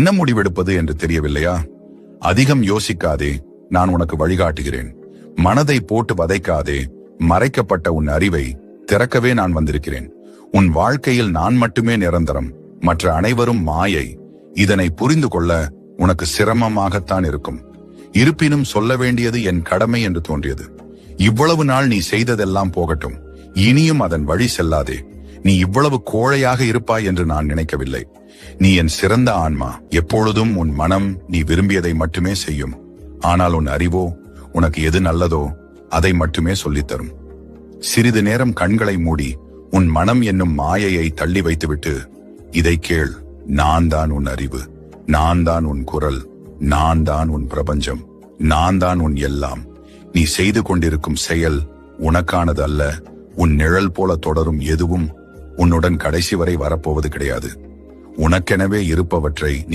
என்ன முடிவெடுப்பது என்று தெரியவில்லையா? அதிகம் யோசிக்காதே, நான் உனக்கு வழிகாட்டுகிறேன். மனதை போட்டு வதைக்காதே, மறைக்கப்பட்ட உன் அறிவை திறக்கவே நான் வந்திருக்கிறேன். உன் வாழ்க்கையில் நான் மட்டுமே நிரந்தரம், மற்ற அனைவரும் மாயை. இதனை புரிந்து கொள்ள உனக்கு சிரமமாகத்தான் இருக்கும். இருப்பினும் சொல்ல வேண்டியது என் கடமை என்று தோன்றியது. இவ்வளவு நாள் நீ செய்ததெல்லாம் போகட்டும். இனியும் அதன் வழி செல்லாதே. நீ இவ்வளவு கோழையாக இருப்பாய் என்று நான் நினைக்கவில்லை. நீ என் சிறந்த ஆன்மா. எப்பொழுதும் உன் மனம் நீ விரும்பியதை மட்டுமே செய்யும். ஆனால் உன் அறிவோ உனக்கு எது நல்லதோ அதை மட்டுமே சொல்லித்தரும். சிறிது நேரம் கண்களை மூடி உன் மனம் என்னும் மாயையை தள்ளி வைத்துவிட்டு இதை கேள். நான் தான் உன் அறிவு, நான் தான் உன் குரல், நான் தான் உன் பிரபஞ்சம், நான் தான் உன் எல்லாம். நீ செய்து கொண்டிருக்கும் செயல் உனக்கானது அல்ல. உன் நிழல் போல தொடரும் எதுவும் உன்னுடன் கடைசி வரை வரப்போவது கிடையாது. உனக்கெனவே இருப்பவற்றை நீ